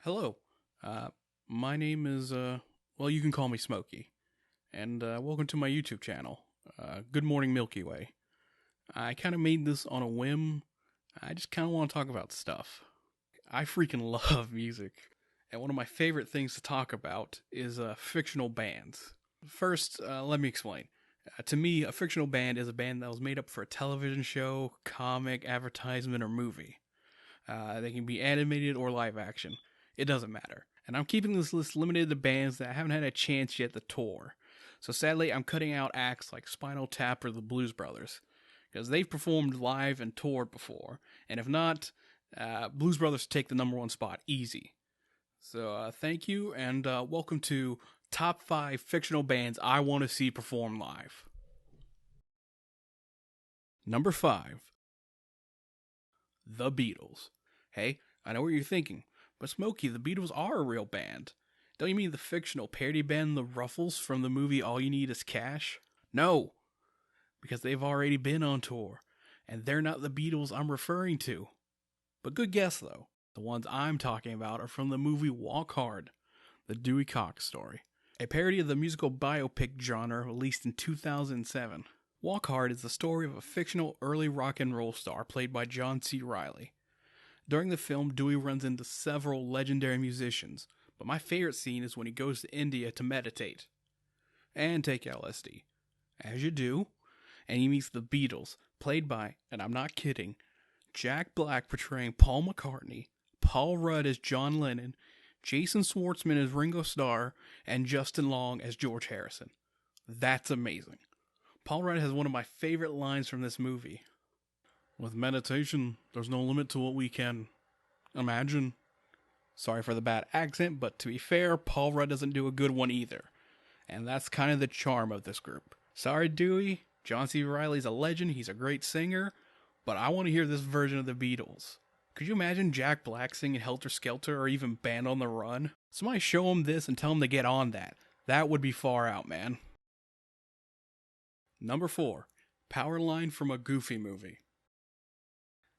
Hello. Uh, my name is, well, you can call me Smokey. And welcome to my YouTube channel. Good morning, Milky Way. I kind of made this on a whim. I just kind of want to talk about stuff. I freaking love music. And one of my favorite things to talk about is fictional bands. First, let me explain. To me, a fictional band is a band that was made up for a television show, comic, advertisement, or movie. They can be animated or live action. It doesn't matter. And I'm keeping this list limited to bands that haven't had a chance yet to tour. So sadly, I'm cutting out acts like Spinal Tap or the Blues Brothers, because they've performed live and toured before. And if not, Blues Brothers take the number one spot easy. So thank you, and welcome to Top 5 Fictional Bands I Want to See Perform Live. Number 5. The Beatles. Hey, I know what you're thinking, but Smokey, the Beatles are a real band. Don't you mean the fictional parody band The Ruffles from the movie All You Need Is Cash? No, because they've already been on tour, and they're not the Beatles I'm referring to. But good guess, though. The ones I'm talking about are from the movie Walk Hard, the Dewey Cox story, a parody of the musical biopic genre released in 2007. Walk Hard is the story of a fictional early rock and roll star played by John C. Reilly. During the film, Dewey runs into several legendary musicians, but my favorite scene is when he goes to India to meditate and take LSD, as you do, and he meets the Beatles, played by, and I'm not kidding, Jack Black portraying Paul McCartney, Paul Rudd as John Lennon, Jason Schwartzman as Ringo Starr, and Justin Long as George Harrison. That's amazing. Paul Rudd has one of my favorite lines from this movie. With meditation, there's no limit to what we can imagine. Sorry for the bad accent, but to be fair, Paul Rudd doesn't do a good one either. And that's kind of the charm of this group. Sorry, Dewey. John C. Reilly's a legend. He's a great singer. But I want to hear this version of the Beatles. Could you imagine Jack Black singing Helter Skelter or even Band on the Run? Somebody show him this and tell him to get on that. That would be far out, man. Number 4. Powerline from a Goofy movie.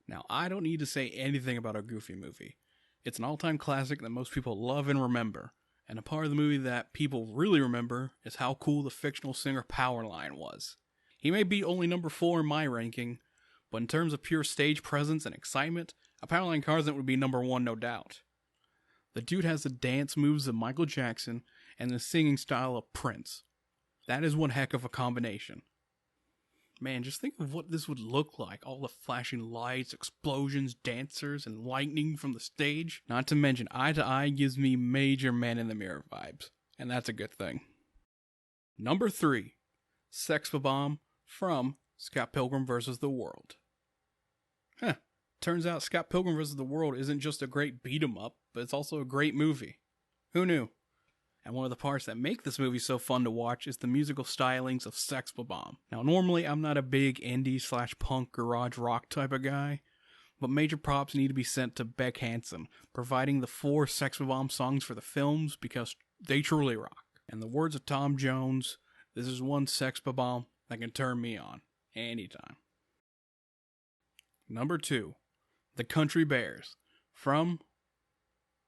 Now, I don't need to say anything about a Goofy movie. It's an all-time classic that most people love and remember. And a part of the movie that people really remember is how cool the fictional singer Powerline was. He may be only number 4 in my ranking, but in terms of pure stage presence and excitement, a Powerline concert would be number 1, no doubt. The dude has the dance moves of Michael Jackson and the singing style of Prince. That is one heck of a combination. Man, just think of what this would look like. All the flashing lights, explosions, dancers, and lightning from the stage. Not to mention, Eye to Eye gives me major Man in the Mirror vibes. And that's a good thing. Number 3. Sex Bomb from Scott Pilgrim vs. the World. Turns out Scott Pilgrim vs. the World isn't just a great beat-em-up, but it's also a great movie. Who knew? And one of the parts that make this movie so fun to watch is the musical stylings of Sex Bomb. Now, normally I'm not a big indie/punk garage rock type of guy, but major props need to be sent to Beck Hansen, providing the 4 Sex Bomb songs for the films because they truly rock. In the words of Tom Jones, this is one Sex Bomb that can turn me on anytime. Number 2. The Country Bears from,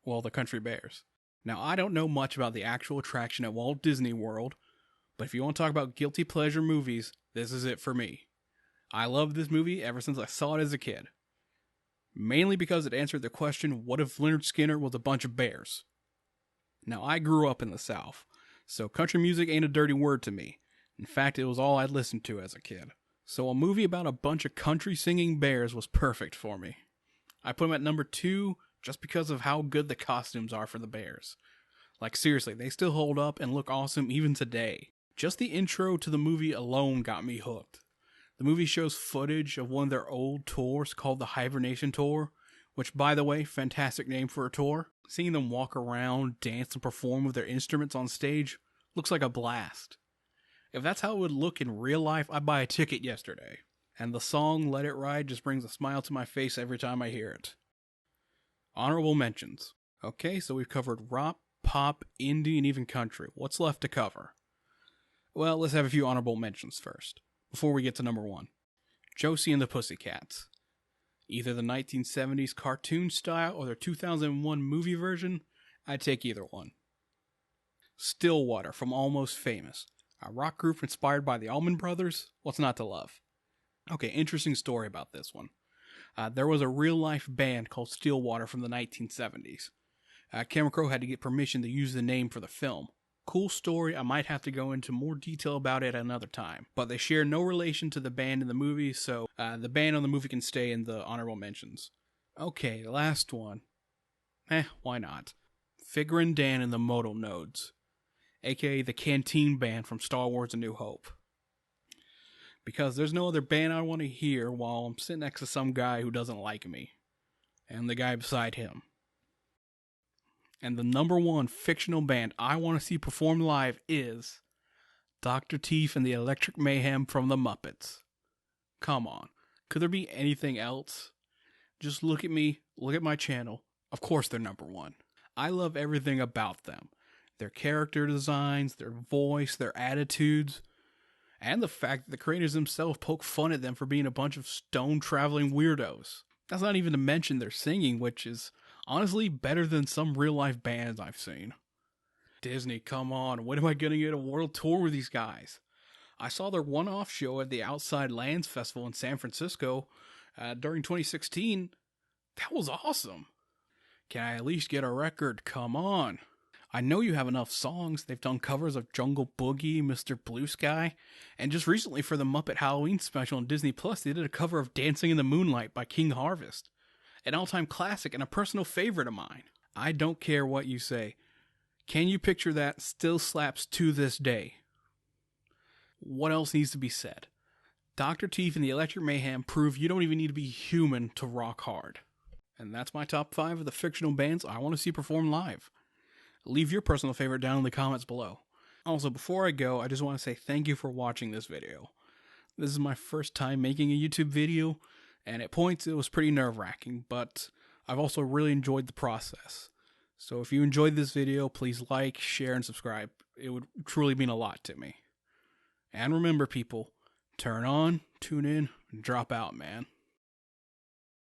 the Country Bears. Now, I don't know much about the actual attraction at Walt Disney World, but if you want to talk about guilty pleasure movies, this is it for me. I loved this movie ever since I saw it as a kid. Mainly because it answered the question, what if Leonard Skinner was a bunch of bears? Now, I grew up in the South, so country music ain't a dirty word to me. In fact, it was all I listened to as a kid. So a movie about a bunch of country singing bears was perfect for me. I put them at number 2 just because of how good the costumes are for the bears. Like seriously, they still hold up and look awesome even today. Just the intro to the movie alone got me hooked. The movie shows footage of one of their old tours called the Hibernation Tour, which, by the way, fantastic name for a tour. Seeing them walk around, dance, and perform with their instruments on stage looks like a blast. If that's how it would look in real life, I'd buy a ticket yesterday. And the song Let It Ride just brings a smile to my face every time I hear it. Honorable mentions. Okay, so we've covered rock, pop, indie, and even country. What's left to cover? Well, let's have a few honorable mentions first, before we get to number 1. Josie and the Pussycats. Either the 1970s cartoon style or their 2001 movie version, I'd take either one. Stillwater from Almost Famous, a rock group inspired by the Allman Brothers. What's not to love? Okay, interesting story about this one. There was a real-life band called Stillwater from the 1970s. Cameron Crowe had to get permission to use the name for the film. Cool story, I might have to go into more detail about it another time. But they share no relation to the band in the movie, so the band on the movie can stay in the honorable mentions. Okay, last one. Why not? Figure and Dan and the Modal Nodes, aka the Canteen Band from Star Wars A New Hope. Because there's no other band I want to hear while I'm sitting next to some guy who doesn't like me. And the guy beside him. And the number one fictional band I want to see perform live is Dr. Teeth and the Electric Mayhem from the Muppets. Come on. Could there be anything else? Just look at me, look at my channel. Of course they're number one. I love everything about them. Their character designs, their voice, their attitudes, and the fact that the creators themselves poke fun at them for being a bunch of stone-traveling weirdos. That's not even to mention their singing, which is honestly better than some real-life bands I've seen. Disney, come on, when am I going to get a world tour with these guys? I saw their one-off show at the Outside Lands Festival in San Francisco during 2016. That was awesome. Can I at least get a record? Come on. I know you have enough songs. They've done covers of Jungle Boogie, Mr. Blue Sky, and just recently for the Muppet Halloween special on Disney Plus, they did a cover of Dancing in the Moonlight by King Harvest. An all-time classic and a personal favorite of mine. I don't care what you say. Can you picture that? Still slaps to this day. What else needs to be said? Dr. Teeth and the Electric Mayhem prove you don't even need to be human to rock hard. And that's my top 5 of the fictional bands I want to see perform live. Leave your personal favorite down in the comments below. Also, before I go, I just want to say thank you for watching this video. This is my first time making a YouTube video, and at points it was pretty nerve-wracking, but I've also really enjoyed the process. So if you enjoyed this video, please like, share, and subscribe. It would truly mean a lot to me. And remember, people, turn on, tune in, and drop out, man.